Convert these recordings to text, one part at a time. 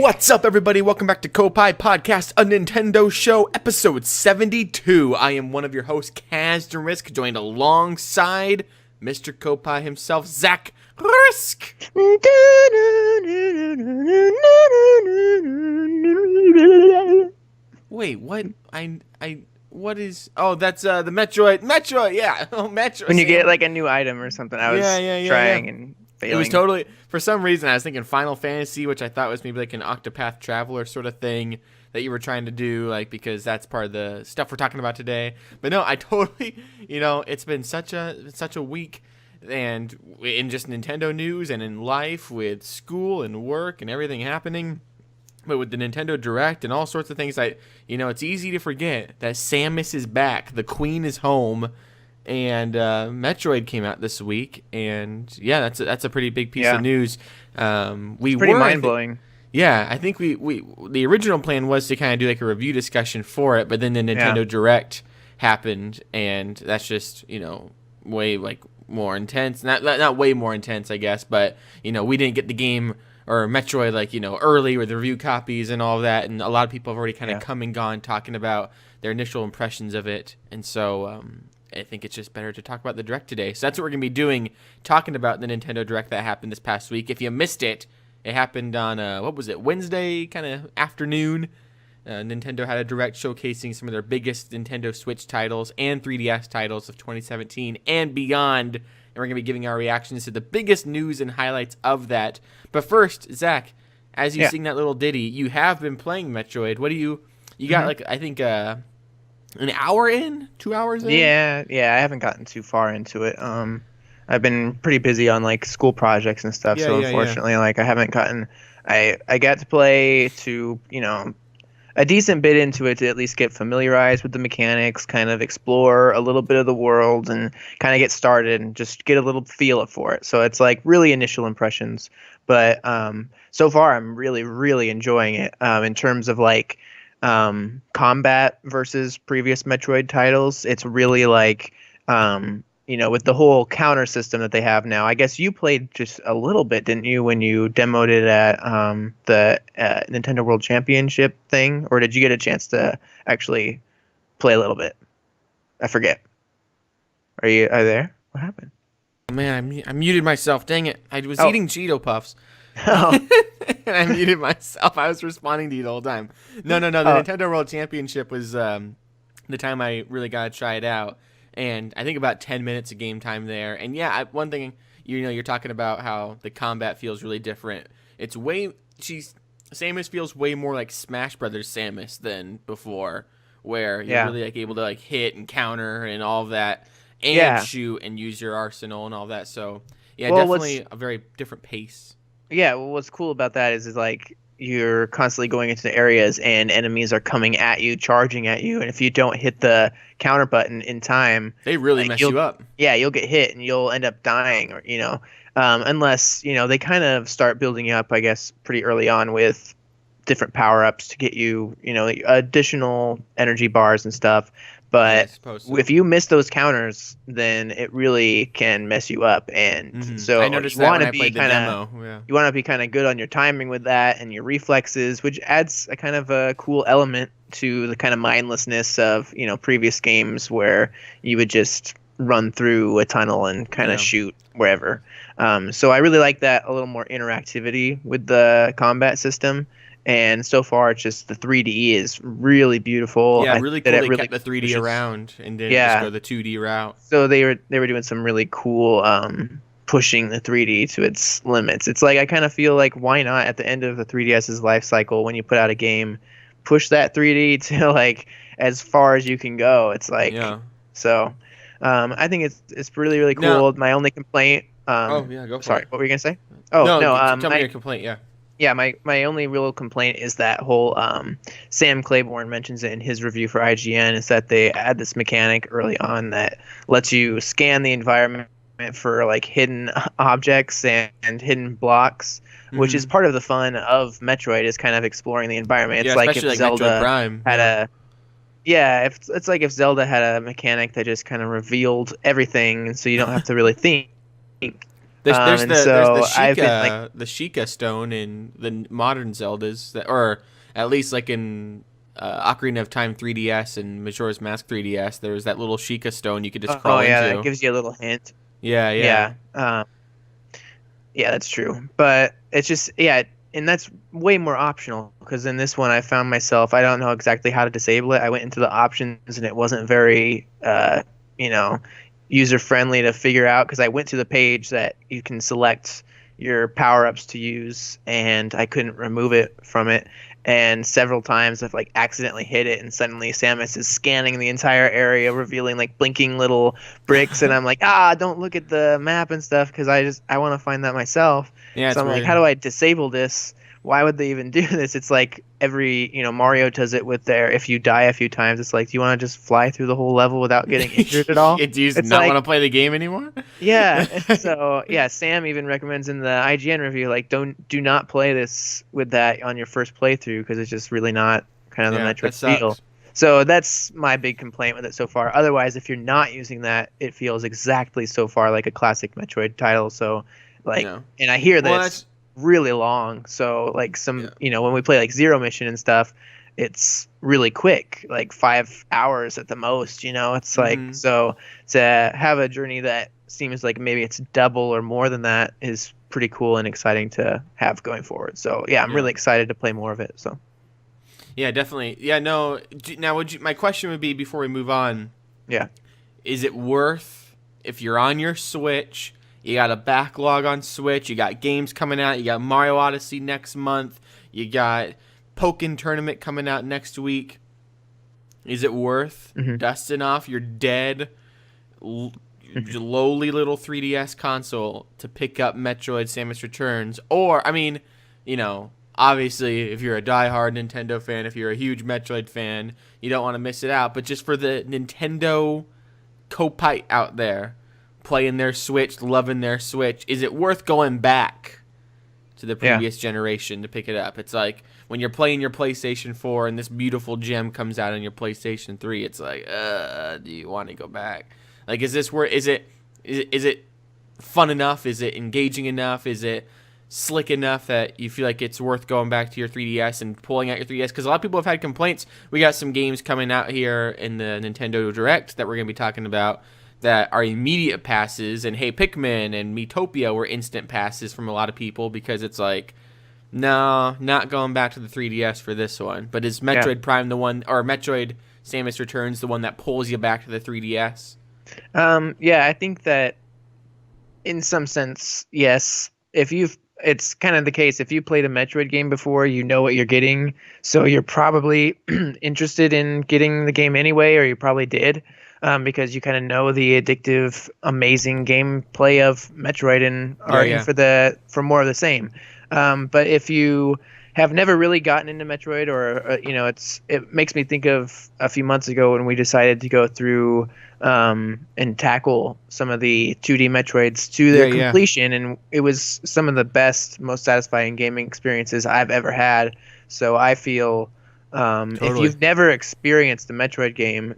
What's up, everybody? Welcome back to Koppai Podcast, a Nintendo show, episode 72. I am one of your hosts, Kaz Risk, joined alongside Mr. Koppai himself, Zach Risk. Wait, what? What is? Oh, that's the Metroid, yeah. Oh, Metroid. When you get like a new item or something, I was trying and failing. It was totally, for some reason, I was thinking Final Fantasy, which I thought was maybe like an Octopath Traveler sort of thing that you were trying to do, like, because that's part of the stuff we're talking about today. But no, I totally, it's been such a week, and in just Nintendo news and in life with school and work and everything happening. But with the Nintendo Direct and all sorts of things, it's easy to forget that Samus is back, the Queen is home, and Metroid came out this week, and yeah, that's a pretty big piece of news. It's pretty mind blowing. Yeah, I think we the original plan was to kind of do like a review discussion for it, but then the Nintendo Direct happened, and that's just way like more intense. Not way more intense, I guess, but we didn't get the game or Metroid early with the review copies and all of that, and a lot of people have already kind of come and gone talking about their initial impressions of it, and so I think it's just better to talk about the Direct today. So that's what we're going to be doing, talking about the Nintendo Direct that happened this past week. If you missed it, it happened on, Wednesday kind of afternoon. Nintendo had a Direct showcasing some of their biggest Nintendo Switch titles and 3DS titles of 2017 and beyond. And we're going to be giving our reactions to the biggest news and highlights of that. But first, Zach, as you sing that little ditty, you have been playing Metroid. What do you got, I think, an hour in? 2 hours in? Yeah, I haven't gotten too far into it. I've been pretty busy on, school projects and stuff, so unfortunately, I haven't gotten... I got to play to, a decent bit into it to at least get familiarized with the mechanics, kind of explore a little bit of the world, and kind of get started and just get a little feel for it. So it's really initial impressions. But so far, I'm really, really enjoying it in terms of combat versus previous Metroid titles. It's really with the whole counter system that they have now. I guess you played just a little bit, didn't you, when you demoed it at the Nintendo World Championship thing? Or did you get a chance to actually play a little bit? I forget. Are you there? What happened? Oh, man, I muted myself. Dang it. I was eating Cheeto Puffs. Oh. And I muted myself. I was responding to you the whole time. No. The Nintendo World Championship was the time I really got to try it out. And I think about 10 minutes of game time there. And yeah, one thing, you're talking about how the combat feels really different. Samus feels way more like Smash Brothers Samus than before, where you're really able to hit and counter and all of that, and shoot and use your arsenal and all that. So yeah, definitely a very different pace. Yeah, well, what's cool about that is you're constantly going into the areas and enemies are coming at you, charging at you, and if you don't hit the counter button in time, they really mess you up. Yeah, you'll get hit and you'll end up dying, or unless they kind of start building you up, I guess, pretty early on with different power-ups to get you, additional energy bars and stuff. But if you miss those counters, then it really can mess you up. And so I noticed you want to be you want to be kind of good on your timing with that and your reflexes, which adds a kind of a cool element to the kind of mindlessness of previous games where you would just run through a tunnel and kind of shoot wherever. So I really like that, a little more interactivity with the combat system. And so far, it's just the 3D is really beautiful. Yeah, really cool. They kept the 3D around and didn't just go the 2D route. So they were doing some really cool pushing the 3D to its limits. It's I kind of feel why not at the end of the 3DS's life cycle, when you put out a game, push that 3D to as far as you can go. It's so I think it's really, really cool. No. My only complaint. Go for it. Sorry, what were you gonna say? Tell me your complaint. Yeah. Yeah, my only real complaint is that whole Sam Claiborne mentions it in his review for IGN, is that they add this mechanic early on that lets you scan the environment for hidden objects and hidden blocks, which is part of the fun of Metroid, is kind of exploring the environment. It's especially if Zelda Metroid Prime had it's like if Zelda had a mechanic that just kind of revealed everything, so you don't have to really think. There's the I've been like the Sheikah stone in the modern Zeldas, or at least like in Ocarina of Time 3DS and Majora's Mask 3DS. There was that little Sheikah stone you could just crawl into. That gives you a little hint. Yeah. Yeah, that's true. But it's just and that's way more optional, because in this one I found myself, I don't know exactly how to disable it. I went into the options and it wasn't very user friendly to figure out, because I went to the page that you can select your power-ups to use and I couldn't remove it from it. And several times I've like accidentally hit it, and suddenly Samus is scanning the entire area, revealing like blinking little bricks, and I'm like, don't look at the map and stuff, because I want to find that myself. Yeah, so I'm weird. like, how do I disable this? Why would they even do this? It's like every Mario does it with their, if you die a few times, it's like, do you want to just fly through the whole level without getting injured at all? Do you not want to play the game anymore? Yeah. So Sam even recommends in the IGN review, like, do not play this with that on your first playthrough, because it's just really not kind of the Metroid feel. So that's my big complaint with it so far. Otherwise, if you're not using that, it feels exactly so far like a classic Metroid title. So and I hear that it's really long. So like when we play like Zero Mission and stuff, it's really quick, like 5 hours at the most. It's like, so to have a journey that seems like maybe it's double or more than that is pretty cool and exciting to have going forward. So I'm really excited to play more of it. So yeah, definitely. Yeah, no. Now, my question would be, before we move on, is it worth, if you're on your Switch, you got a backlog on Switch, you got games coming out, you got Mario Odyssey next month, you got Pokken Tournament coming out next week. Is it worth dusting off your dead, lowly little 3DS console to pick up Metroid Samus Returns? Or, I mean, obviously, if you're a diehard Nintendo fan, if you're a huge Metroid fan, you don't want to miss it out. But just for the Nintendo Koppai out there, playing their Switch, loving their Switch, is it worth going back to the previous generation to pick it up? It's like when you're playing your PlayStation 4 and this beautiful gem comes out on your PlayStation 3, it's like, do you want to go back? Like, is this where is it fun enough? Is it engaging enough? Is it slick enough that you feel like it's worth going back to your 3DS and pulling out your 3DS? Because a lot of people have had complaints. We got some games coming out here in the Nintendo Direct that we're going to be talking about that are immediate passes, and Hey Pikmin and Miitopia were instant passes from a lot of people, because it's like, no, not going back to the 3DS for this one. But is Metroid Prime the one, or Metroid Samus Returns the one that pulls you back to the 3DS? I think that in some sense, yes. It's kind of the case, if you played a Metroid game before, you know what you're getting, so you're probably interested in getting the game anyway, or you probably did. Because you kind of know the addictive, amazing gameplay of Metroid and are in for more of the same. But if you have never really gotten into Metroid, or it makes me think of a few months ago when we decided to go through and tackle some of the 2D Metroids to their completion, and it was some of the best, most satisfying gaming experiences I've ever had. So I feel, if you've never experienced the Metroid game,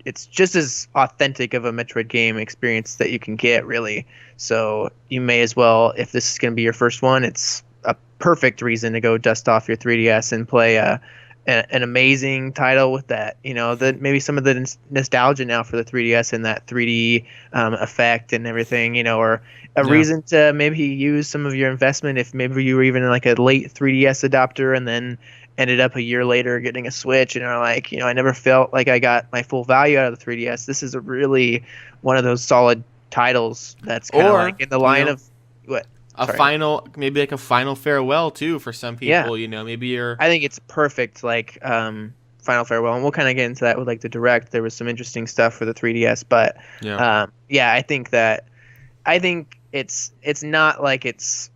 it's just as authentic of a Metroid game experience that you can get, really. So you may as well, if this is going to be your first one, it's a perfect reason to go dust off your 3DS and play an amazing title with that. Maybe some of the nostalgia now for the 3DS and that 3D effect and everything, or a reason to maybe use some of your investment if maybe you were even like a late 3DS adopter and then ended up a year later getting a Switch and are like, I never felt like I got my full value out of the 3DS. This is a really one of those solid titles that's kind of like in the line of what? Maybe like a final farewell too for some people. Maybe you're. I think it's perfect, like final farewell, and we'll kind of get into that with like the Direct. There was some interesting stuff for the 3DS, but I think it's not like it's,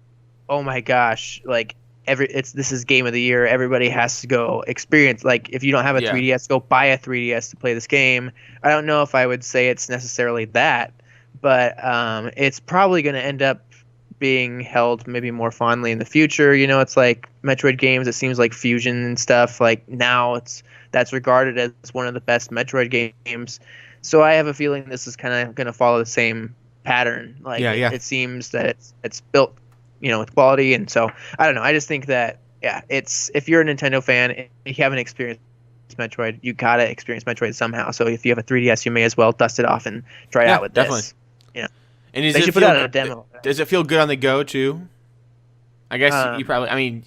oh my gosh, like this is game of the year. Everybody has to go experience. Like if you don't have a 3DS, go buy a 3DS to play this game. I don't know if I would say it's necessarily that, but it's probably going to end up being held maybe more fondly in the future. It's like Metroid games, it seems like Fusion and stuff, like now that's regarded as one of the best Metroid games. So I have a feeling this is kind of going to follow the same pattern. Like Yeah. It seems that it's built, with quality. And so I don't know. I just think that it's if you're a Nintendo fan, if you haven't experienced Metroid, you gotta experience Metroid somehow. So if you have a 3DS, you may as well dust it off and try it out with definitely. this. Yeah. And they should put out a demo. Does it feel good on the go too? I guess you probably. I mean,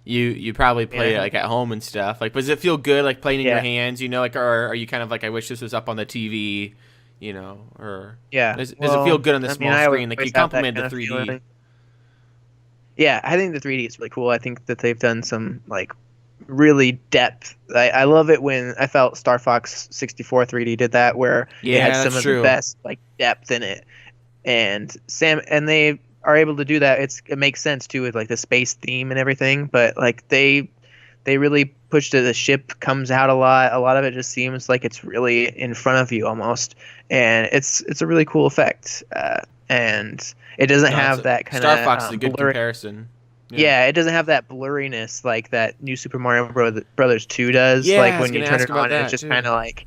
you probably play it like at home and stuff. Like, does it feel good like playing in your hands? Like, or are you kind of like, I wish this was up on the TV? Or does it feel good on the small screen? Like, you compliment the 3D. Feeling. Yeah, I think the 3D is really cool. I think that they've done some like really depth. I love it when I felt Star Fox 64 3D did that, where it had some of the best like depth in it, and they are able to do that. It makes sense too with like the space theme and everything, but like they really pushed it. The ship comes out a lot. A lot of it just seems like it's really in front of you almost, and it's a really cool effect. And it doesn't have that kind of Star Fox is a good comparison. Yeah, it doesn't have that blurriness like that New Super Mario Brothers 2 does. Yeah, like when you turn it on, it's just kind of like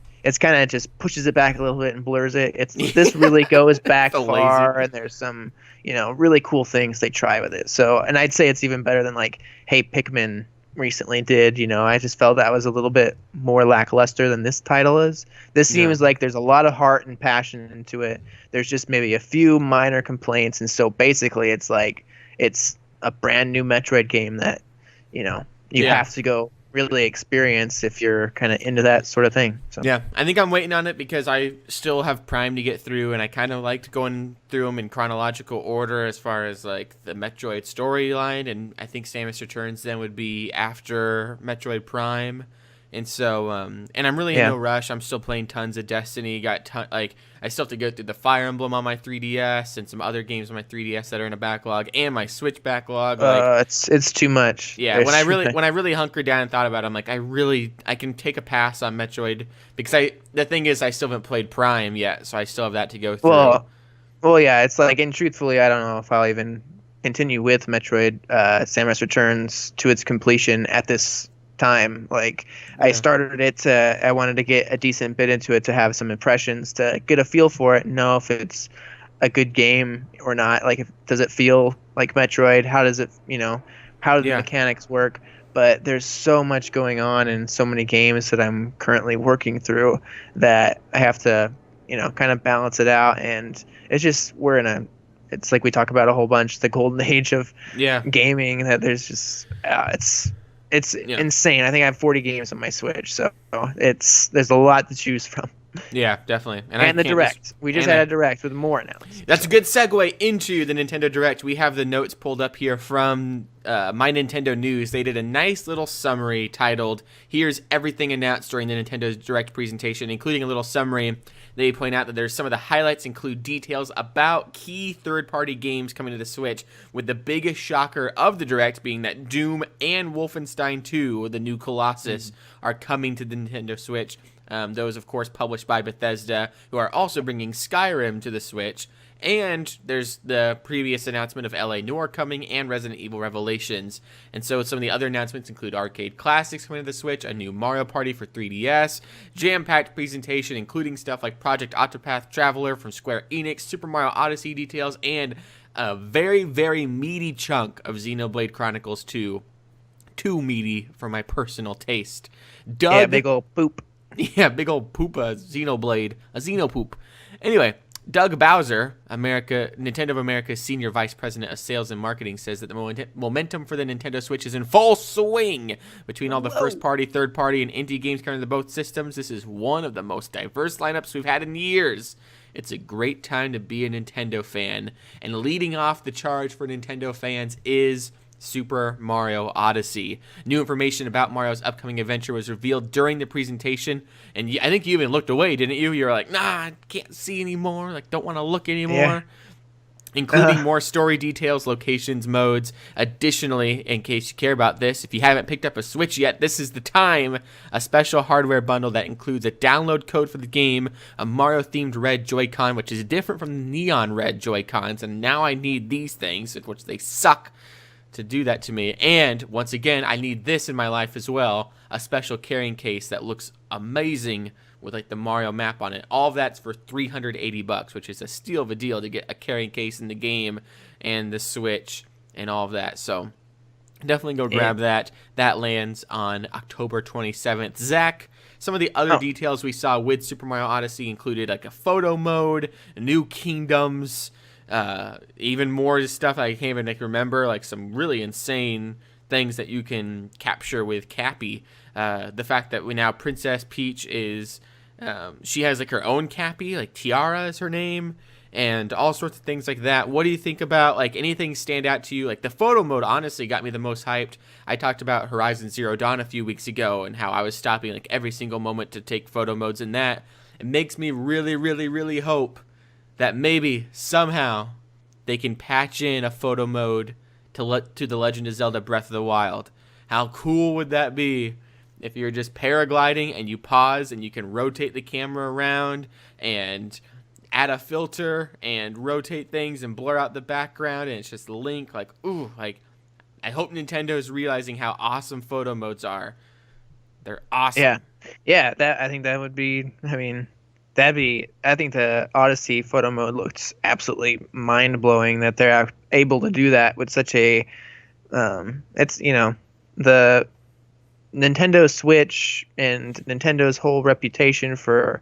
just pushes it back a little bit and blurs it. This really goes back far, and there's some really cool things they try with it. So, and I'd say it's even better than like Hey Pikmin recently did. I just felt that was a little bit more lackluster than this title is. This seems like there's a lot of heart and passion into it. There's just maybe a few minor complaints, and so basically it's like it's a brand new Metroid game that you have to go really experience if you're kind of into that sort of thing. So. Yeah, I think I'm waiting on it because I still have Prime to get through, and I kind of liked going through them in chronological order as far as like the Metroid storyline, and I think Samus Returns then would be after Metroid Prime. And so, and I'm really in no rush. I'm still playing tons of Destiny. I still have to go through the Fire Emblem on my 3DS and some other games on my 3DS that are in a backlog, and my Switch backlog. It's too much. Yeah, when I really hunkered down and thought about it, I'm like, I can take a pass on Metroid because the thing is I still haven't played Prime yet, so I still have that to go through. Well, yeah, it's like, and truthfully, I don't know if I'll even continue with Metroid Samus Returns to its completion at this time. Like I started it I wanted to get a decent bit into it to have some impressions, to get a feel for it, know if it's a good game or not. Like, does it feel like Metroid? How does it, how do the mechanics work? But there's so much going on and so many games that I'm currently working through that I have to, kind of balance it out. And it's just, it's like we talk about a whole bunch, the golden age of gaming, that there's just, it's insane. I think I have 40 games on my Switch, so there's a lot to choose from. Yeah, definitely. And the Direct. We just had a Direct with more announcements. That's a good segue into the Nintendo Direct. We have the notes pulled up here from My Nintendo News. They did a nice little summary titled, "Here's Everything Announced During the Nintendo Direct Presentation," including a little summary. They point out that there's some of the highlights include details about key third-party games coming to the Switch, with the biggest shocker of the Direct being that Doom and Wolfenstein 2, the new Colossus, are coming to the Nintendo Switch. Those, of course, published by Bethesda, who are also bringing Skyrim to the Switch. And there's the previous announcement of LA Noire coming and Resident Evil Revelations. And so some of the other announcements include arcade classics coming to the Switch, a new Mario Party for 3DS, jam-packed presentation including stuff like Project Octopath Traveler from Square Enix, Super Mario Odyssey details, and a very, very meaty chunk of Xenoblade Chronicles 2. Too meaty for my personal taste. Yeah, big old poop. Yeah, big old poop, a Xenoblade, a Xenopoop. Anyway, Doug Bowser, Nintendo of America's Senior Vice President of Sales and Marketing, says that the momentum for the Nintendo Switch is in full swing. Between all the first-party, third-party, and indie games coming to both systems, this is one of the most diverse lineups we've had in years. It's a great time to be a Nintendo fan. And leading off the charge for Nintendo fans is Super Mario Odyssey. New information about Mario's upcoming adventure was revealed during the presentation, and I think you even looked away, didn't you? You were like, nah, I can't see anymore, like, don't want to look anymore. Yeah. Including more story details, locations, modes. Additionally, in case you care about this, if you haven't picked up a Switch yet, this is the time. A special hardware bundle that includes a download code for the game, a Mario-themed red Joy-Con, which is different from the neon red Joy-Cons, and now I need these things, which they suck to do that to me. And once again, I need this in my life as well, a special carrying case that looks amazing with like the Mario map on it. All of that's for $380, which is a steal of a deal to get a carrying case in the game and the Switch and all of that. So definitely go grab that. That lands on October 27th. Zach, some of the other details we saw with Super Mario Odyssey included like a photo mode, new kingdoms, even more stuff I can't even remember, like some really insane things that you can capture with Cappy. The fact that Princess Peach is, she has like her own Cappy, like Tiara is her name, and all sorts of things like that. What do you think about, like, anything stand out to you? Like, the photo mode honestly got me the most hyped. I talked about Horizon Zero Dawn a few weeks ago and how I was stopping like every single moment to take photo modes in that. It makes me really, really, really hope that maybe somehow they can patch in a photo mode to The Legend of Zelda Breath of the Wild. How cool would that be if you're just paragliding and you pause and you can rotate the camera around and add a filter and rotate things and blur out the background, and it's just Link, like, ooh, like, I hope Nintendo's realizing how awesome photo modes are. They're awesome. Yeah, I think that would be, I think the Odyssey photo mode looks absolutely mind-blowing that they're able to do that with such a, it's, the Nintendo Switch and Nintendo's whole reputation for,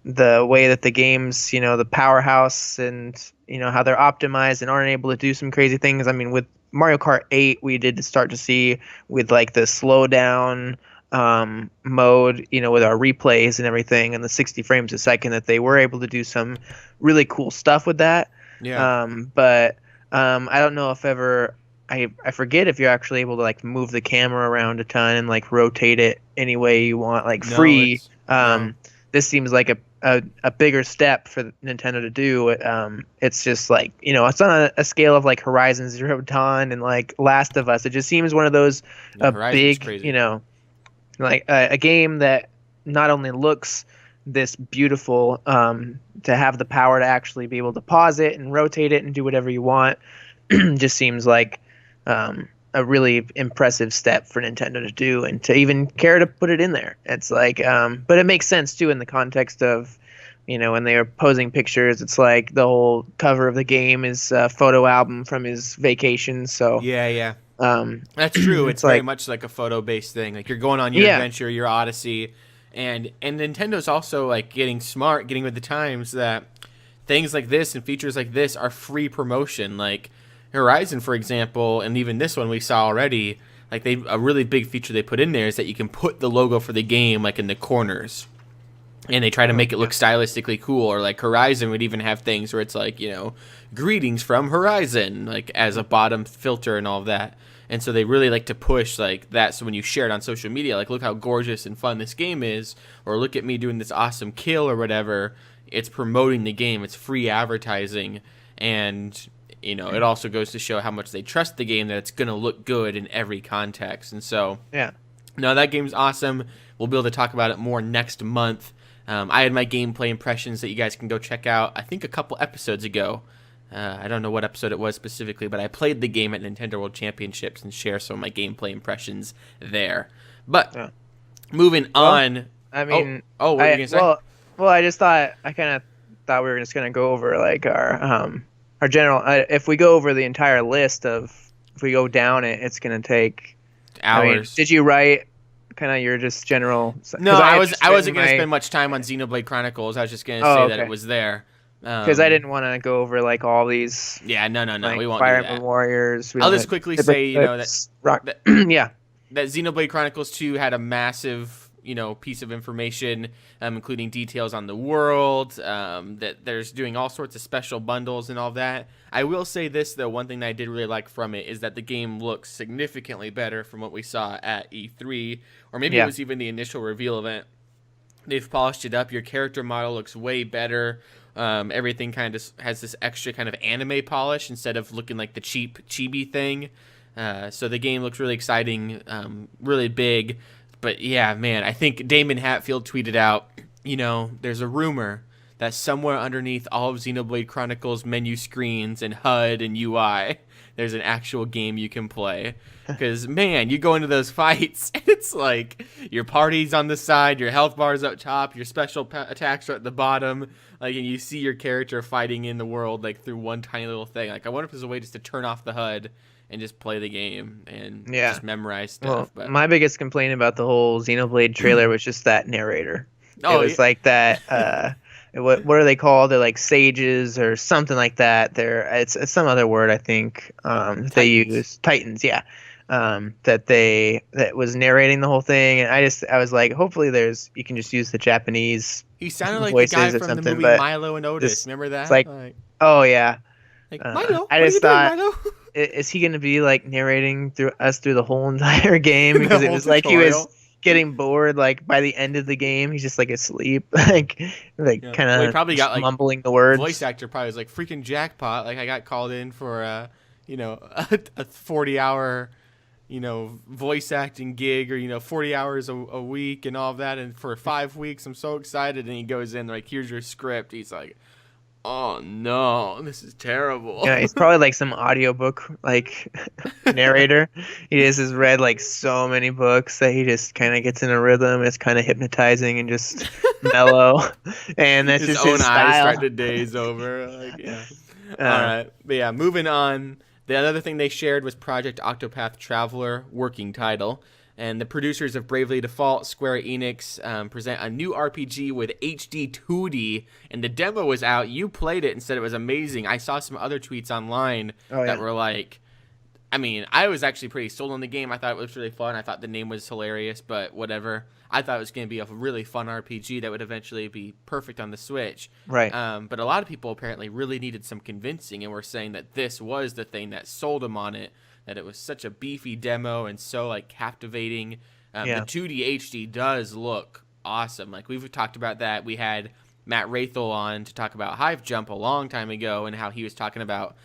the way that the games, the powerhouse and, how they're optimized and aren't able to do some crazy things. I mean, with Mario Kart 8, we did start to see with like the slow down mode, with our replays and everything and the 60 frames a second, that they were able to do some really cool stuff with that. Yeah. But I don't know if ever, I forget if you're actually able to like move the camera around a ton and like rotate it any way you want, like free. This seems like a bigger step for Nintendo to do. It's just like, it's on a scale of like Horizon Zero Dawn and like Last of Us. It just seems one of those big, crazy. Like a game that not only looks this beautiful, to have the power to actually be able to pause it and rotate it and do whatever you want, just seems like a really impressive step for Nintendo to do, and to even care to put it in there. It's like, but it makes sense too in the context of, when they are posing pictures, it's like the whole cover of the game is a photo album from his vacation. So yeah. That's true. It's very much like a photo-based thing. Like, you're going on your adventure, your Odyssey, and Nintendo's also like getting smart, getting with the times, that things like this and features like this are free promotion. Like Horizon, for example, and even this one we saw already, like a really big feature they put in there is that you can put the logo for the game like in the corners, and they try to make it look stylistically cool. Or like Horizon would even have things where it's like, greetings from Horizon, like as a bottom filter and all of that. And so they really like to push like that. So when you share it on social media, like, look how gorgeous and fun this game is, or look at me doing this awesome kill or whatever, it's promoting the game. It's free advertising. And it also goes to show how much they trust the game, that it's going to look good in every context. And so, no, that game's awesome. We'll be able to talk about it more next month. I had my gameplay impressions that you guys can go check out, I think a couple episodes ago. I don't know what episode it was specifically, but I played the game at Nintendo World Championships and share some of my gameplay impressions there. But moving on. I mean, what were you going to say? Well, I just thought, I kind of thought we were just going to go over like our general, if we go over the entire list if we go down it, it's going to take hours. Did you write kind of your just general? No, I wasn't going to spend much time on Xenoblade Chronicles. I was just going to say that it was there. Because I didn't want to go over like all these. Yeah, no. Like, We won't Fire do that. Emblem Warriors. I'll just quickly say, that that Xenoblade Chronicles 2 had a massive, piece of information, including details on the world, that there's doing all sorts of special bundles and all that. I will say this, though, one thing that I did really like from it is that the game looks significantly better from what we saw at E3, or maybe it was even the initial reveal event. They've polished it up. Your character model looks way better. Everything kind of has this extra kind of anime polish instead of looking like the cheap chibi thing. So the game looks really exciting, really big. But yeah, man, I think Damon Hatfield tweeted out, there's a rumor that somewhere underneath all of Xenoblade Chronicles menu screens and HUD and UI, there's an actual game you can play. Because, man, you go into those fights, and it's like your party's on the side, your health bar's up top, your special attacks are at the bottom, like, and you see your character fighting in the world, like, through one tiny little thing. Like, I wonder if there's a way just to turn off the HUD and just play the game and just memorize stuff. Well, my biggest complaint about the whole Xenoblade trailer was just that narrator. Oh, it was like that, what are they called? They're like sages or something like that. It's some other word, I think, they use. Titans, yeah. That was narrating the whole thing, and I was like, hopefully you can just use the Japanese. He sounded like the guy from the movie Milo and Otis. Remember that? It's like, oh yeah. Like, Milo, I just thought, Milo? Is he going to be like narrating through the whole entire game? Because it was like he was getting bored. Like by the end of the game, he's just like asleep, like kind of he probably got like mumbling the words. Voice actor probably was like freaking jackpot. Like I got called in for a 40-hour voice acting gig, or 40 hours a week and all of that, and for 5 weeks I'm so excited. And he goes in like, here's your script. He's like, oh no, this is terrible. Yeah, he's probably like some audiobook like narrator. He just has read like so many books that he just kind of gets in a rhythm. It's kind of hypnotizing and just mellow, and that's his just own his eyes style. start to daze over. Like, yeah. All right, but yeah, moving on. The other thing they shared was Project Octopath Traveler, working title. And the producers of Bravely Default, Square Enix, present a new RPG with HD 2D. And the demo was out. You played it and said it was amazing. I saw some other tweets online that were like, I mean, I was actually pretty sold on the game. I thought it was really fun. I thought the name was hilarious, but whatever. I thought it was going to be a really fun RPG that would eventually be perfect on the Switch. Right. But a lot of people apparently really needed some convincing and were saying that this was the thing that sold them on it, that it was such a beefy demo and so like captivating. The 2D HD does look awesome. Like we've talked about that. We had Matt Rathel on to talk about Hive Jump a long time ago and how he was talking about,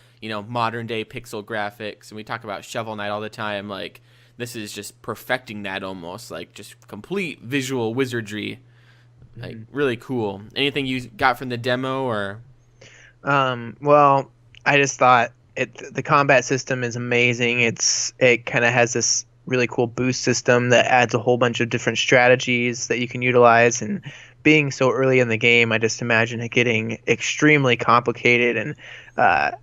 modern day pixel graphics. And we talk about Shovel Knight all the time. Like, this is just perfecting that almost, like just complete visual wizardry. Like really cool. Anything you got from the demo or? Well, I just thought the combat system is amazing. It kind of has this really cool boost system that adds a whole bunch of different strategies that you can utilize. And being so early in the game, I just imagine it getting extremely complicated, and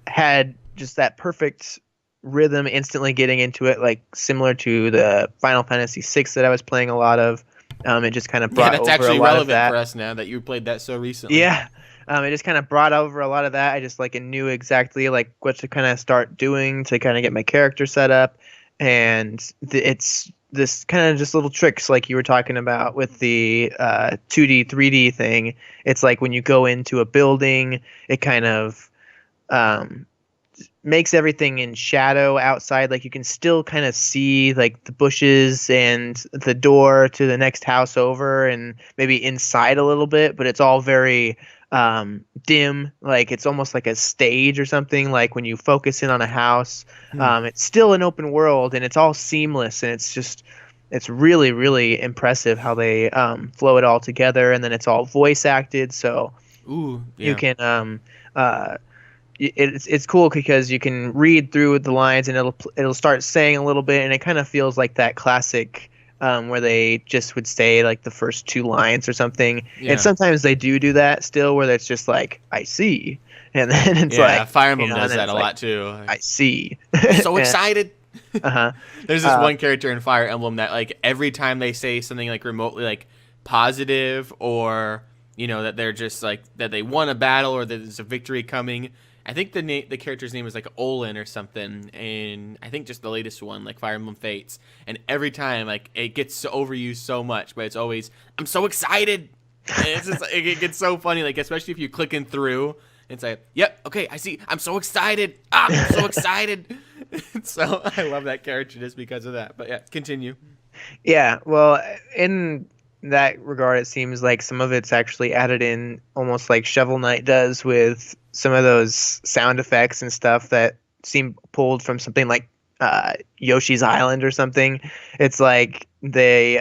had just that perfect rhythm instantly getting into it, like similar to the Final Fantasy VI that I was playing a lot of. It just kind of brought that's over actually a lot relevant of that for us now that you played that so recently. Yeah. It just kind of brought over a lot of that. I just like knew exactly like what to kind of start doing to kind of get my character set up. And it's this kind of just little tricks like you were talking about with the 2D, 3D thing. It's like when you go into a building, it kind of makes everything in shadow outside. Like you can still kind of see like the bushes and the door to the next house over, and maybe inside a little bit, but it's all very dim. Like it's almost like a stage or something. Like when you focus in on a house, it's still an open world and it's all seamless, and it's really, really impressive how they flow it all together. And then it's all voice acted, so you can it's cool because you can read through the lines and it'll start saying a little bit, and it kind of feels like that classic where they just would say like the first two lines or something. And sometimes they do that still, where it's just like, I see, and then it's like Fire Emblem does that a lot too. I see. So excited. There's this Uh-huh. one character in Fire Emblem that like every time they say something like remotely like positive, or that they're just like that they won a battle or that there's a victory coming. I think the character's name is like Olin or something, and I think just the latest one, like Fire Emblem Fates. And every time, like it gets overused so much, but it's always, I'm so excited. And it's just it gets so funny, like especially if you're clicking through. It's like, yep, okay, I see. I'm so excited. I'm so excited. So I love that character just because of that. But yeah, continue. Yeah, well, in that regard, it seems like some of it's actually added in almost like Shovel Knight does, with some of those sound effects and stuff that seem pulled from something like Yoshi's Island or something. It's like they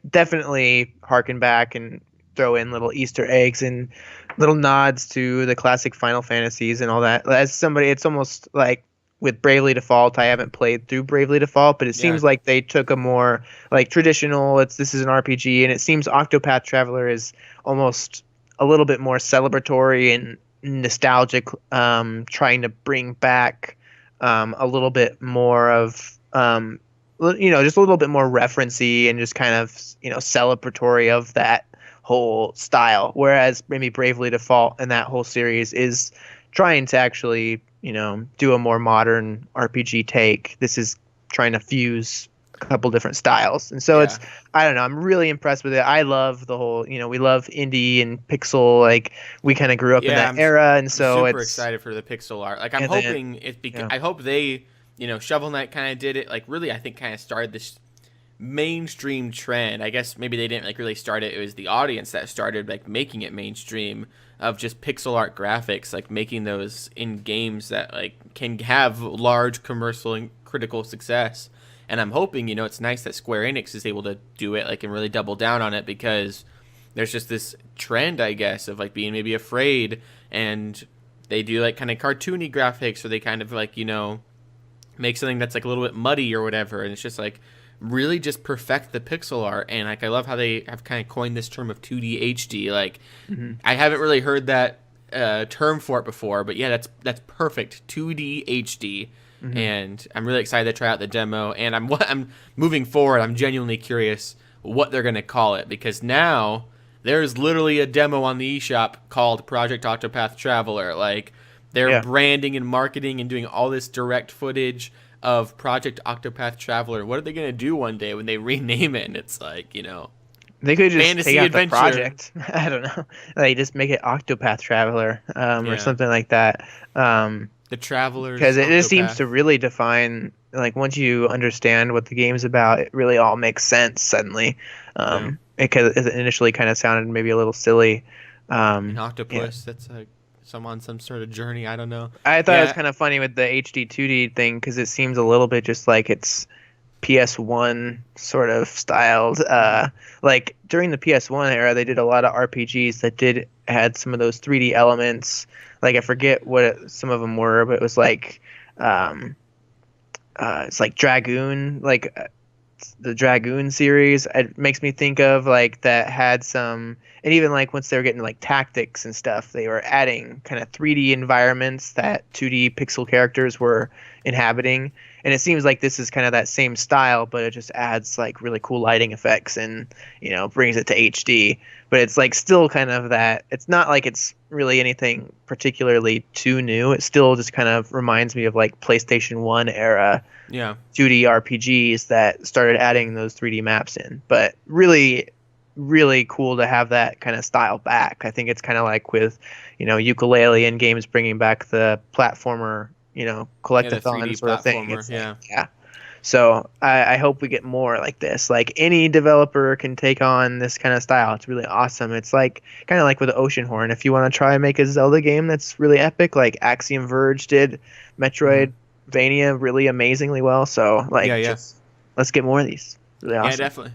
definitely harken back and throw in little Easter eggs and little nods to the classic Final Fantasies and all that. As somebody, it's almost like with Bravely Default, I haven't played through Bravely Default, but it seems like they took a more like traditional, this is an RPG, and it seems Octopath Traveler is almost a little bit more celebratory and nostalgic, trying to bring back a little bit more of just a little bit more referencey and just kind of celebratory of that whole style, whereas maybe Bravely Default and that whole series is trying to actually do a more modern RPG take. This is trying to fuse a couple different styles, and so I don't know, I'm really impressed with it. I love the whole, we love indie and pixel, like we kind of grew up in that era, and so I'm super excited for the pixel art. Like I'm hoping I hope they, Shovel Knight kind of did it, like really I think kind of started this mainstream trend. I guess maybe they didn't like really start it. It was the audience that started like making it mainstream, of just pixel art graphics, like making those in games that like can have large commercial and critical success. And I'm hoping, it's nice that Square Enix is able to do it, like, and really double down on it, because there's just this trend, I guess, of like being maybe afraid, and they do like kind of cartoony graphics, or they kind of like, make something that's like a little bit muddy or whatever, and it's just like really just perfect the pixel art. And like I love how they have kind of coined this term of 2D HD. Like I haven't really heard that term for it before, but yeah, that's perfect, 2D HD. And I'm really excited to try out the demo, and I'm moving forward, I'm genuinely curious what they're going to call it, because now there's literally a demo on the eShop called Project Octopath Traveler. Like they're branding and marketing and doing all this direct footage of Project Octopath Traveler. What are they going to do one day when they rename it? And it's like, they could just fantasy take out adventure. the project. I don't know. Like just make it Octopath Traveler, or something like that. The Travelers, because it just seems to really define, like once you understand what the game's about, it really all makes sense suddenly. Because it initially kind of sounded maybe a little silly. An octopus, that's like some sort of journey. I don't know. I thought it was kind of funny with the HD 2D thing, because it seems a little bit just like it's PS1 sort of styled. Like during the PS1 era, they did a lot of RPGs that had some of those 3D elements. Like I forget what some of them were, but it was like it's like Dragoon, like the Dragoon series. It makes me think of like that had some, and even like once they were getting like tactics and stuff, they were adding kind of 3D environments that 2D pixel characters were inhabiting. And it seems like this is kind of that same style, but it just adds like really cool lighting effects and, brings it to HD. But it's like still kind of that, it's not like it's really anything particularly too new. It still just kind of reminds me of like PlayStation 1 era 2D RPGs that started adding those 3D maps in. But really, really cool to have that kind of style back. I think it's kind of like with, Ukulele and games bringing back the platformer, collectathon sort of thing. Yeah. So I hope we get more like this. Like any developer can take on this kind of style. It's really awesome. It's like kind of like with Oceanhorn. If you want to try and make a Zelda game that's really epic, like Axiom Verge did Metroidvania really amazingly well. So like, just, let's get more of these. Really awesome. Yeah, definitely.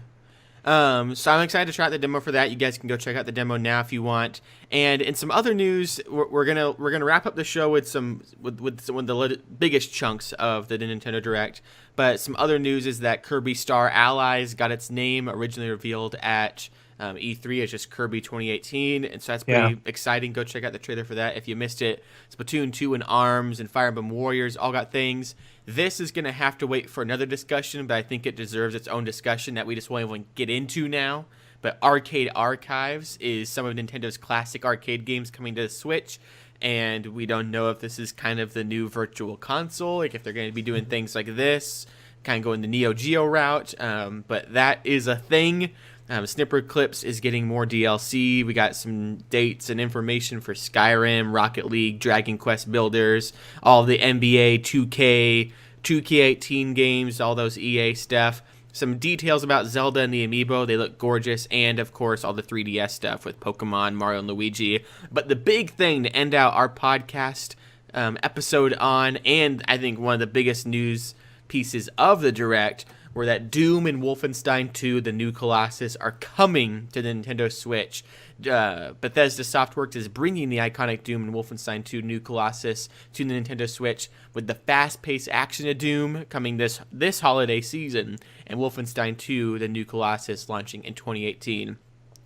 So I'm excited to try out the demo for that. You guys can go check out the demo now if you want. And in some other news, we're gonna wrap up the show with some of the biggest chunks of the Nintendo Direct. But some other news is that Kirby Star Allies got its name, originally revealed at E3 as just Kirby 2018, and so that's pretty exciting. Go check out the trailer for that if you missed it. Splatoon 2 and ARMS and Fire Emblem Warriors all got things. This is going to have to wait for another discussion, but I think it deserves its own discussion that we just won't even get into now. But Arcade Archives is some of Nintendo's classic arcade games coming to the Switch, and we don't know if this is kind of the new virtual console, like if they're going to be doing things like this, kind of going the Neo Geo route, but that is a thing. Snipper Clips is getting more DLC. We got some dates and information for Skyrim, Rocket League, Dragon Quest Builders, all the NBA, 2K, 2K18 games, all those EA stuff. Some details about Zelda and the Amiibo. They look gorgeous. And, of course, all the 3DS stuff with Pokemon, Mario, and Luigi. But the big thing to end out our podcast episode on, and I think one of the biggest news pieces of the Direct, were that Doom and Wolfenstein 2, The New Colossus, are coming to the Nintendo Switch. Bethesda Softworks is bringing the iconic Doom and Wolfenstein 2 New Colossus to the Nintendo Switch, with the fast-paced action of Doom coming this holiday season, and Wolfenstein 2 The New Colossus launching in 2018.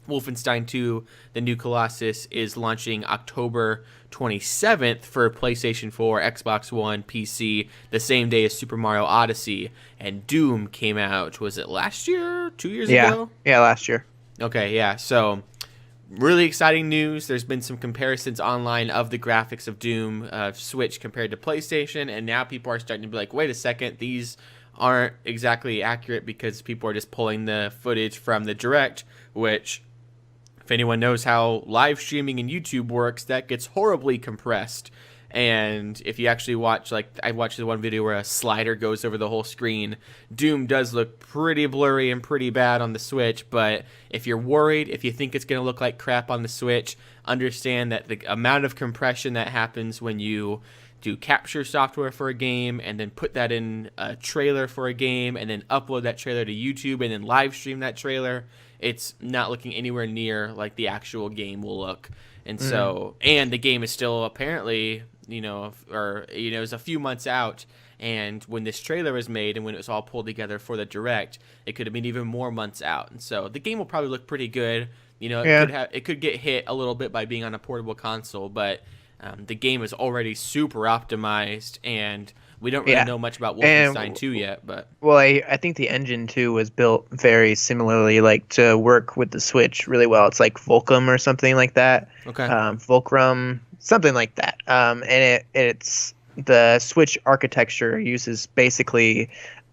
Wolfenstein 2 The New Colossus is launching October 27th for PlayStation 4, Xbox One, PC, the same day as Super Mario Odyssey. And Doom came out, was it last year? 2 years ago? Yeah, last year. Okay, yeah. So, really exciting news. There's been some comparisons online of the graphics of Doom Switch compared to PlayStation, and now people are starting to be like, wait a second, these aren't exactly accurate because people are just pulling the footage from the Direct, which, if anyone knows how live streaming and YouTube works, that gets horribly compressed. And if you actually watch, like, I watched the one video where a slider goes over the whole screen, Doom does look pretty blurry and pretty bad on the Switch. But if you're worried, if you think it's going to look like crap on the Switch, understand that the amount of compression that happens when you do capture software for a game and then put that in a trailer for a game and then upload that trailer to YouTube and then live stream that trailer, it's not looking anywhere near like the actual game will look. And so, and the game is still apparently, is a few months out. And when this trailer was made and when it was all pulled together for the Direct, it could have been even more months out. And so the game will probably look pretty good. It could get hit a little bit by being on a portable console, but the game is already super optimized, and we don't really know much about Wolfenstein 2 yet. But I think the engine too was built very similarly, like to work with the Switch really well. It's like Volcom or something like that. Okay. Volcrum, something like that. And it's the Switch architecture uses basically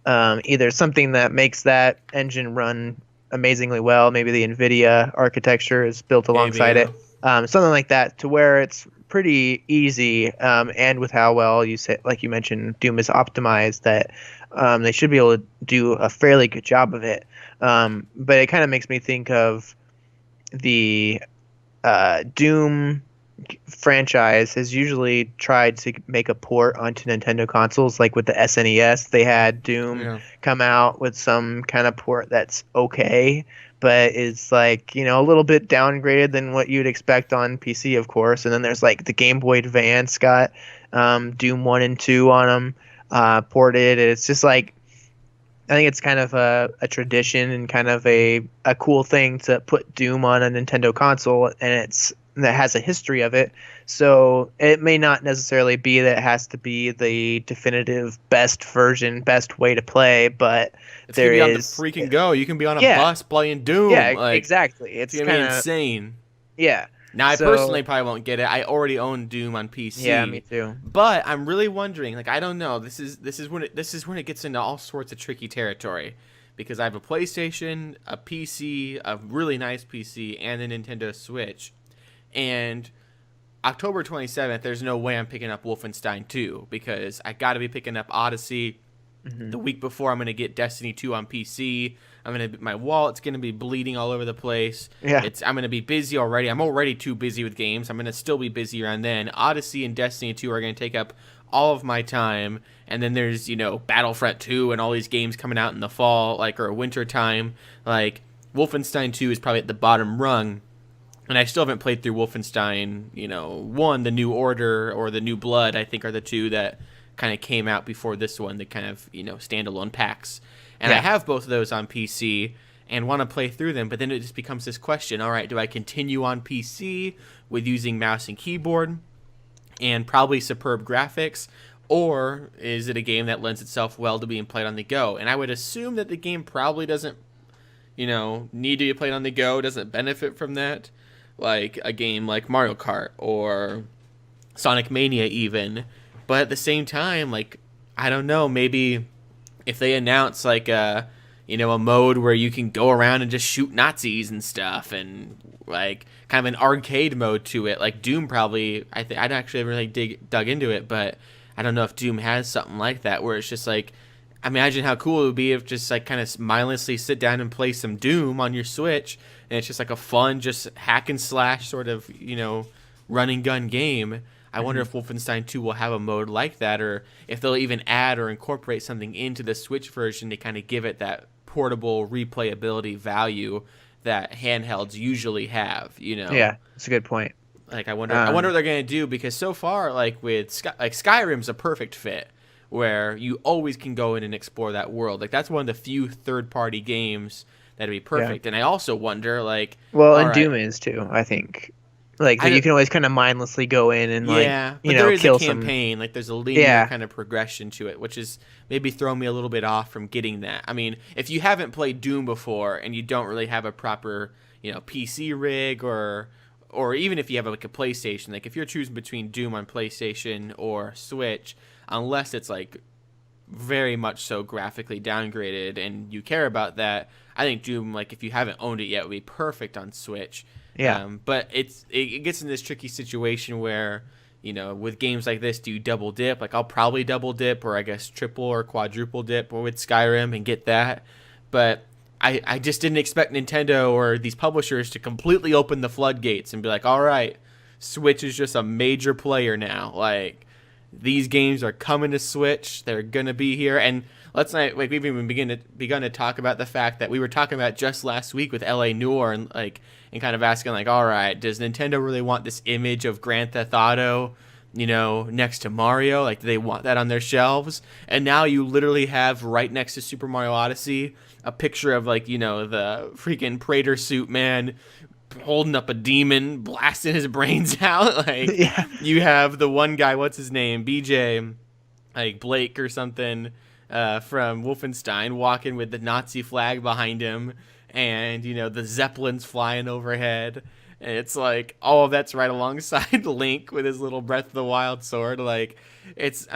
either something that makes that engine run amazingly well. Maybe the NVIDIA architecture is built alongside it. Something like that, to where it's pretty easy, and with how well you say, like you mentioned, Doom is optimized, that they should be able to do a fairly good job of it. But it kind of makes me think of the Doom franchise has usually tried to make a port onto Nintendo consoles. Like with the SNES, they had Doom come out with some kind of port that's okay, but is like, a little bit downgraded than what you'd expect on PC, of course. And then there's like the Game Boy Advance got Doom 1 and 2 on them ported. It's just like, I think it's kind of a tradition and kind of a cool thing to put Doom on a Nintendo console, and that has a history of it. So it may not necessarily be that it has to be the definitive best version, best way to play, but it's gonna be on the freaking go. You can be on a bus playing Doom. Yeah, exactly. It's gonna be insane. Yeah. Now, I personally probably won't get it. I already own Doom on PC. Yeah, me too. But I'm really wondering, like, I don't know. This is when it gets into all sorts of tricky territory, because I have a PlayStation, a PC, a really nice PC, and a Nintendo Switch. And October 27th, there's no way I'm picking up Wolfenstein 2, because I got to be picking up Odyssey. The week before, I'm going to get Destiny 2 on PC. My wallet's going to be bleeding all over the place. Yeah. I'm going to be busy already. I'm already too busy with games. I'm going to still be busy around then. Odyssey and Destiny 2 are going to take up all of my time. And then there's, Battlefront 2 and all these games coming out in the fall, or winter time. Like, Wolfenstein 2 is probably at the bottom rung. And I still haven't played through Wolfenstein, 1, the New Order, or the New Blood, I think are the two that kind of came out before this one, the kind of, standalone packs. And I have both of those on PC and want to play through them, but then it just becomes this question, all right, do I continue on PC with using mouse and keyboard and probably superb graphics, or is it a game that lends itself well to being played on the go? And I would assume that the game probably doesn't, need to be played on the go, doesn't benefit from that, like a game like Mario Kart or Sonic Mania even. But at the same time, I don't know, maybe if they announce a mode where you can go around and just shoot Nazis and stuff, and kind of an arcade mode to it, like Doom probably, I'd actually really dug into it, but I don't know if Doom has something like that, where it's just imagine how cool it would be if just kind of mindlessly sit down and play some Doom on your Switch, and it's just a fun, just hack and slash sort of, run and gun game. I wonder if Wolfenstein 2 will have a mode like that, or if they'll even add or incorporate something into the Switch version to kind of give it that portable replayability value that handhelds usually have, you know? Yeah, that's a good point. Like, I wonder what they're going to do, because so far, like, with Skyrim's a perfect fit, where you always can go in and explore that world. Like, that's one of the few third-party games that'd be perfect. Yeah. And I also wonder, like... Well, and Doom is, too, I think. Like, you can always kind of mindlessly go in and, like, you know, kill some... there is a campaign. Like, there's a linear kind of progression to it, which is maybe throwing me a little bit off from getting that. I mean, if you haven't played Doom before and you don't really have a proper, you know, PC rig, or even if you have, like, a PlayStation, like, if you're choosing between Doom on PlayStation or Switch, unless it's, like, very much so graphically downgraded and you care about that, I think Doom, like, if you haven't owned it yet, would be perfect on Switch. Yeah. But it gets in this tricky situation where, you know, with games like this, do you double dip? Like, I'll probably double dip, or I guess triple or quadruple dip with Skyrim and get that. But I just didn't expect Nintendo or these publishers to completely open the floodgates and be like, all right, Switch is just a major player now. Like, these games are coming to Switch. They're going to be here. And let's not, like, we've even begun to talk about the fact that we were talking about just last week with LA Noire, and kind of asking, like, all right, does Nintendo really want this image of Grand Theft Auto, you know, next to Mario? Like, do they want that on their shelves? And now you literally have right next to Super Mario Odyssey a picture of, like, you know, the freaking Praetor suit man holding up a demon, blasting his brains out. Like, you have the one guy, what's his name, BJ, like Blake or something, from Wolfenstein, walking with the Nazi flag behind him, and, you know, the Zeppelins flying overhead. And it's like, all of that's right alongside Link with his little Breath of the Wild sword. Like, this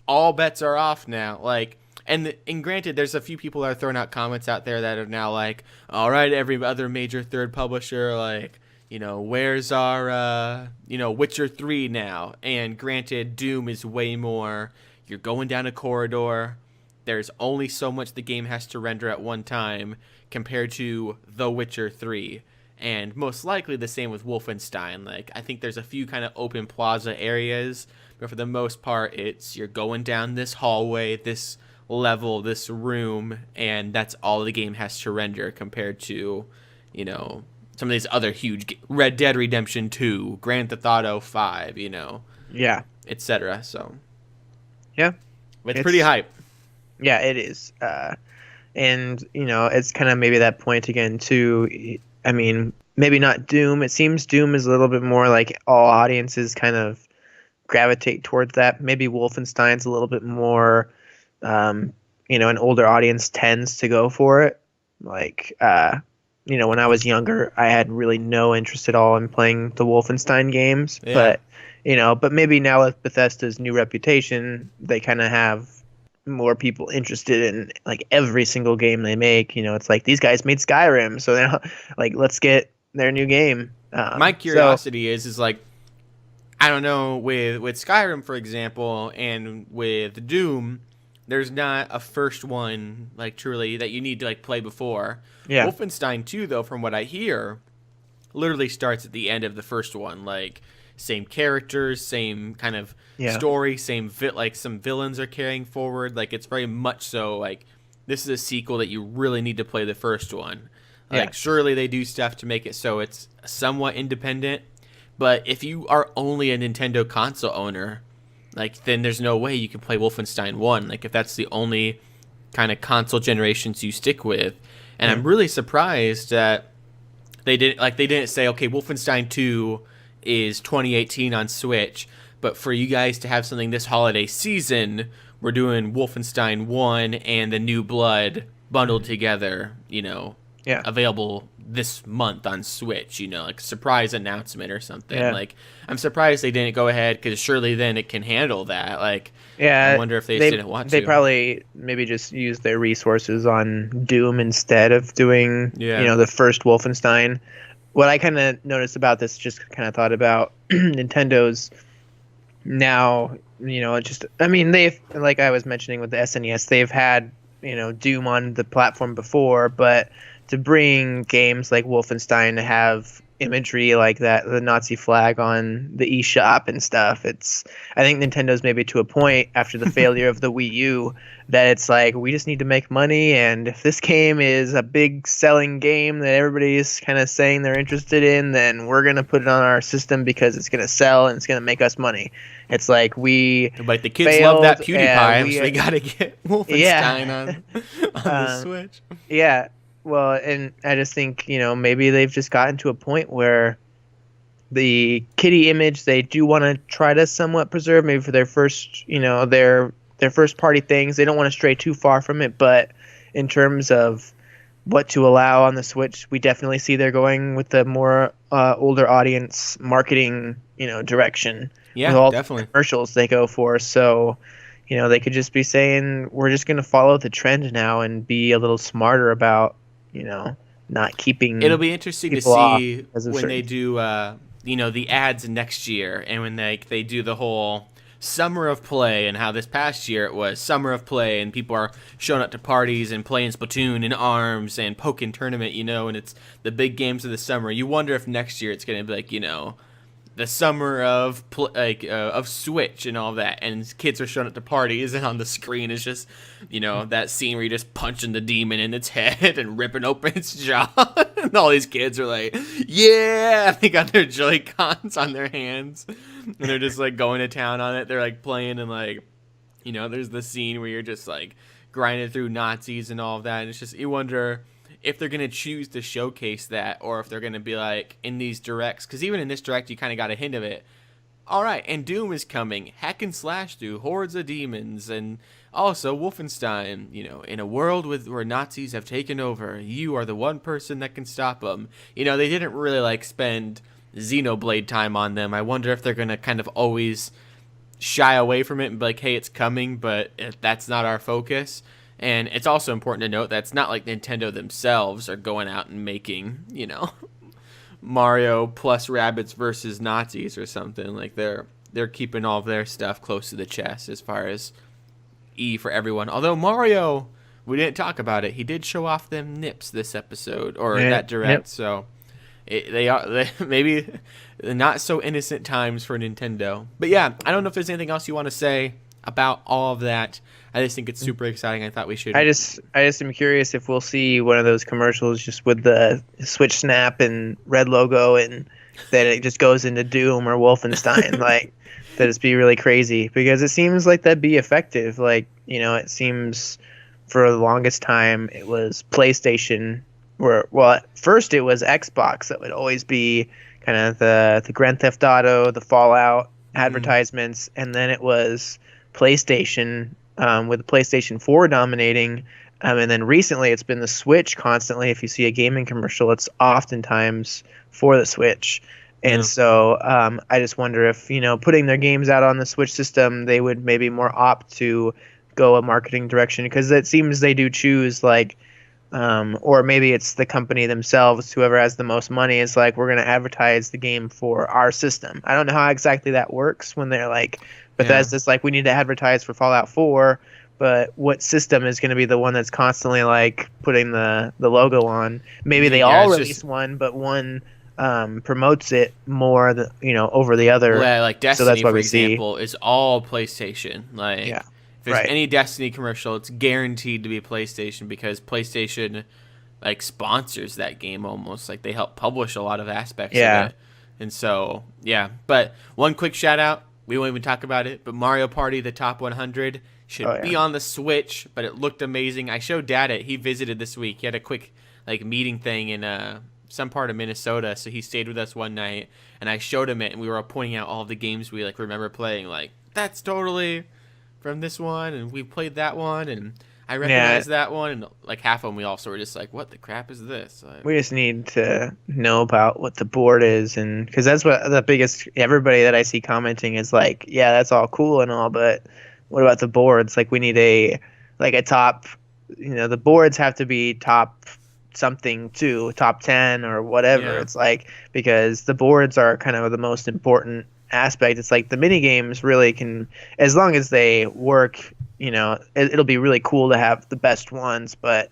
all bets are off now. Like, and granted, there's a few people that are throwing out comments out there that are now like, all right, every other major third publisher, like, you know, where's our, you know, Witcher 3 now? And granted, Doom is way more, you're going down a corridor, there's only so much the game has to render at one time compared to The Witcher 3. And most likely the same with Wolfenstein. Like, I think there's a few kind of open plaza areas, but for the most part, it's you're going down this hallway, this level, this room, and that's all the game has to render compared to, you know, some of these other huge Red Dead Redemption 2, Grand Theft Auto 5, you know, etc. So it's pretty hype. Yeah, it is. And, you know, it's kind of maybe that point again too. I mean, maybe not Doom. It seems Doom is a little bit more like all audiences kind of gravitate towards that. Maybe Wolfenstein's a little bit more, you know, an older audience tends to go for it. Like, you know, when I was younger, I had really no interest at all in playing the Wolfenstein games. Yeah. But, you know, maybe now with Bethesda's new reputation, they kind of have more people interested in, like, every single game they make. You know, it's like, these guys made Skyrim, so now, like, let's get their new game. My curiosity is like, I don't know, with Skyrim, for example, and with Doom, there's not a first one, like, truly, that you need to, like, play before. Yeah. Wolfenstein 2, though, from what I hear, literally starts at the end of the first one. Like, same characters, same kind of story, same like, some villains are carrying forward. Like, it's very much so, like, this is a sequel that you really need to play the first one. Like, surely they do stuff to make it so it's somewhat independent. But if you are only a Nintendo console owner, like, then there's no way you can play Wolfenstein 1. Like, if that's the only kind of console generations you stick with. And I'm really surprised that they didn't say, okay, Wolfenstein 2 is 2018 on Switch, but for you guys to have something this holiday season, we're doing Wolfenstein 1 and the New Blood bundled together, you know, available this month on Switch, you know, like a surprise announcement or something. Like, I'm surprised they didn't go ahead, because surely then it can handle that. Like, I wonder if they didn't want to. They probably maybe just used their resources on Doom instead of doing, you know, the first Wolfenstein. What I kind of noticed about this, just kind of thought about Nintendo's now, you know, just, I mean, they've, like I was mentioning with the SNES, they've had, you know, Doom on the platform before, but to bring games like Wolfenstein to have, imagery like that, the Nazi flag on the eShop and stuff. I think Nintendo's maybe to a point after the failure of the Wii U that it's like, we just need to make money, and if this game is a big selling game that everybody's kind of saying they're interested in, then we're gonna put it on our system because it's gonna sell and it's gonna make us money. It's like the kids love that PewDiePie, so we gotta get Wolfenstein on the Switch. Yeah. Well, and I just think, maybe they've just gotten to a point where the kiddie image they do want to try to somewhat preserve, maybe for their first, their first party things. They don't want to stray too far from it, but in terms of what to allow on the Switch, we definitely see they're going with the more older audience marketing, direction. Yeah, with all definitely. The commercials they go for. So, they could just be saying, we're just going to follow the trend now and be a little smarter about, not keeping. It'll be interesting to see when they do, the ads next year, and when they do the whole summer of play, and how this past year it was summer of play, and people are showing up to parties and playing Splatoon and ARMS and Pokken Tournament, and it's the big games of the summer. You wonder if next year it's going to be like, the summer of Switch and all that, and kids are showing up to parties, and on the screen is just, that scene where you're just punching the demon in its head and ripping open its jaw, and all these kids are like, yeah, they got their Joy-Cons on their hands, and they're just like going to town on it. They're like playing, and like, there's the scene where you're just like grinding through Nazis and all of that, and it's just, you wonder if they're going to choose to showcase that, or if they're going to be like in these directs, because even in this direct you kind of got a hint of it. All right, and Doom is coming, hack and slash through hordes of demons, and also Wolfenstein, in a world where Nazis have taken over, you are the one person that can stop them. They didn't really spend Xenoblade time on them. I wonder if they're going to kind of always shy away from it and be like, hey, it's coming, but that's not our focus. And it's also important to note that it's not like Nintendo themselves are going out and making, Mario plus Rabbids versus Nazis or something. Like they're keeping all of their stuff close to the chest as far as E for everyone. Although Mario, we didn't talk about it. He did show off them nips this episode or that direct. Yep. So they maybe not so innocent times for Nintendo. But yeah, I don't know if there's anything else you want to say about all of that. I just think it's super exciting. I thought we should. I just am curious if we'll see one of those commercials just with the Switch Snap and red logo, and that it just goes into Doom or Wolfenstein. Like, that'd be really crazy, because it seems like that'd be effective. Like, it seems for the longest time it was PlayStation, at first it was Xbox that would always be kind of the Grand Theft Auto, the Fallout advertisements, and then it was PlayStation, with the PlayStation 4 dominating, and then recently it's been the Switch constantly. If you see a gaming commercial, it's oftentimes for the Switch. And so I just wonder if, putting their games out on the Switch system, they would maybe more opt to go a marketing direction, because it seems they do choose or maybe it's the company themselves, whoever has the most money is like, we're going to advertise the game for our system. I don't know how exactly that works when they're like, Bethesda's like, we need to advertise for Fallout 4, but what system is going to be the one that's constantly putting the logo on? Maybe they all release one, but one promotes it more over the other. Yeah, like Destiny, so that's for example, is all PlayStation. If there's any Destiny commercial, it's guaranteed to be PlayStation, because PlayStation sponsors that game almost. Like, they help publish a lot of aspects of it. And so, but one quick shout out. We won't even talk about it, but Mario Party, the top 100, should be on the Switch, but it looked amazing. I showed Dad it. He visited this week. He had a quick meeting thing in some part of Minnesota, so he stayed with us one night, and I showed him it, and we were pointing out all of the games we remember playing. That's totally from this one, and we played that one, and I recognize that one, and half of them we also were just like, what the crap is this? We just need to know about what the board is, and because that's what the biggest, everybody that I see commenting is like, yeah, that's all cool and all, but what about the boards? We need a top, the boards have to be top something too, top 10 or whatever. Yeah. It's because the boards are kind of the most important aspect. It's the mini games really can, as long as they work, it'll be really cool to have the best ones, but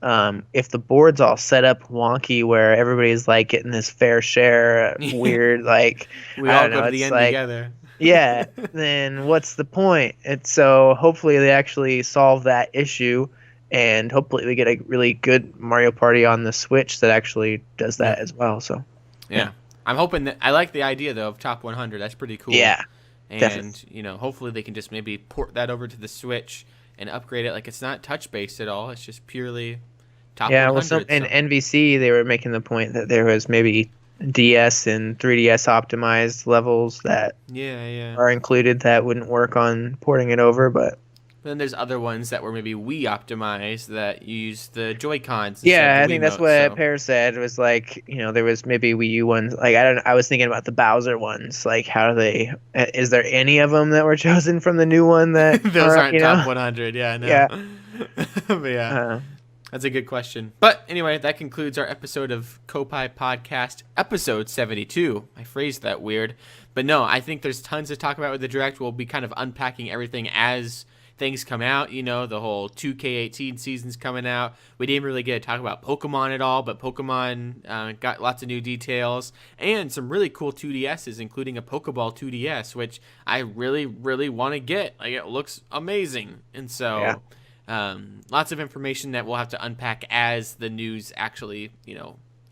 if the board's all set up wonky where everybody's like getting this fair share weird, like we all go to the end together. Yeah, then what's the point? And so hopefully they actually solve that issue, and hopefully we get a really good Mario Party on the Switch that actually does that as well. So yeah. I'm hoping that I like the idea though of top 100. That's pretty cool. Yeah, and definitely. Hopefully they can just maybe port that over to the Switch and upgrade it. Like it's not touch based at all. It's just purely top 100. Well, in NVC they were making the point that there was maybe DS and 3DS optimized levels that are included that wouldn't work on porting it over, but then there's other ones that were maybe Wii optimized that use the Joy-Cons. Yeah, I think that's what Pear said. It was like, there was maybe Wii U ones. Like I was thinking about the Bowser ones. Like how do they? Is there any of them that were chosen from the new one that those aren't top 100? Yeah, no. Yeah, but yeah. That's a good question. But anyway, that concludes our episode of Koppai Podcast, episode 72. I phrased that weird. But no, I think there's tons to talk about with the Direct. We'll be kind of unpacking everything as things come out. The whole 2K18 season's coming out. We didn't really get to talk about Pokemon at all, but Pokemon got lots of new details and some really cool 2DSs, including a Pokeball 2DS, which I really, really want to get. Like, it looks amazing. And so... Yeah. Lots of information that we'll have to unpack as the news actually,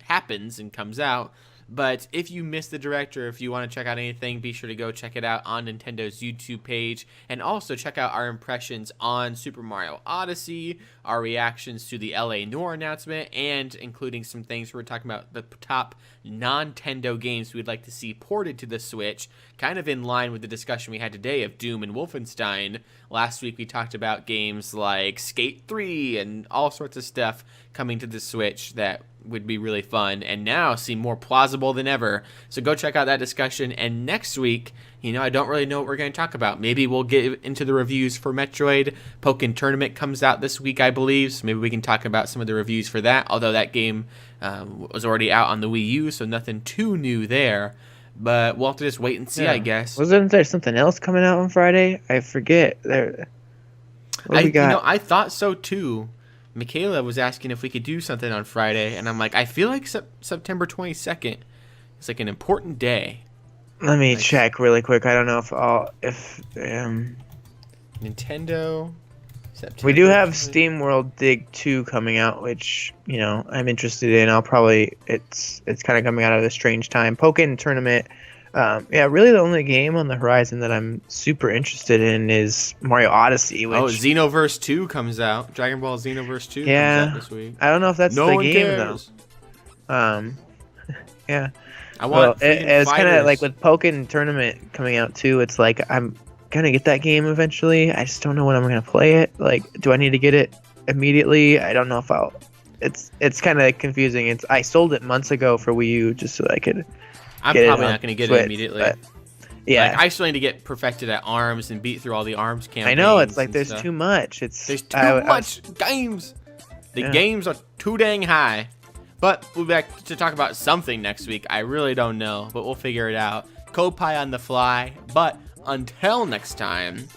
happens and comes out. But if you missed the Direct or if you want to check out anything, be sure to go check it out on Nintendo's YouTube page. And also check out our impressions on Super Mario Odyssey, our reactions to the LA Noire announcement, and including some things we're talking about the top non-Tendo games we'd like to see ported to the Switch, kind of in line with the discussion we had today of Doom and Wolfenstein. Last week we talked about games like Skate 3 and all sorts of stuff coming to the Switch that would be really fun and now seem more plausible than ever. So go check out that discussion. And next week, I don't really know what we're going to talk about. Maybe we'll get into the reviews for Metroid. Pokken Tournament comes out this week, I believe. So maybe we can talk about some of the reviews for that, although that game was already out on the Wii U, so nothing too new there. But we'll have to just wait and see, I guess. Wasn't there something else coming out on Friday? I forget. I thought so too. Michaela was asking if we could do something on Friday, and I'm like, I feel like September 22nd is like an important day. Let me check really quick. I don't know if Nintendo. September we do have SteamWorld Dig 2 coming out, which I'm interested in. It's kind of coming out at a strange time. Pokken Tournament. Really the only game on the horizon that I'm super interested in is Mario Odyssey. Which, Xenoverse 2 comes out. Dragon Ball Xenoverse 2 comes out this week. I don't know if that's the game cares. Though. Yeah. It's kind of like with Pokken Tournament coming out too. It's like I'm gonna get that game eventually. I just don't know when I'm gonna play it. Like, do I need to get it immediately? I don't know if I'll. It's kind of confusing. I sold it months ago for Wii U just so I could. I'm probably not going to get it immediately. But, yeah, I still need to get perfected at ARMS and beat through all the ARMS campaigns. I know, it's like there's too much. There's too much games. The games are too dang high. But we'll be back to talk about something next week. I really don't know, but we'll figure it out. Koppai on the fly. But until next time.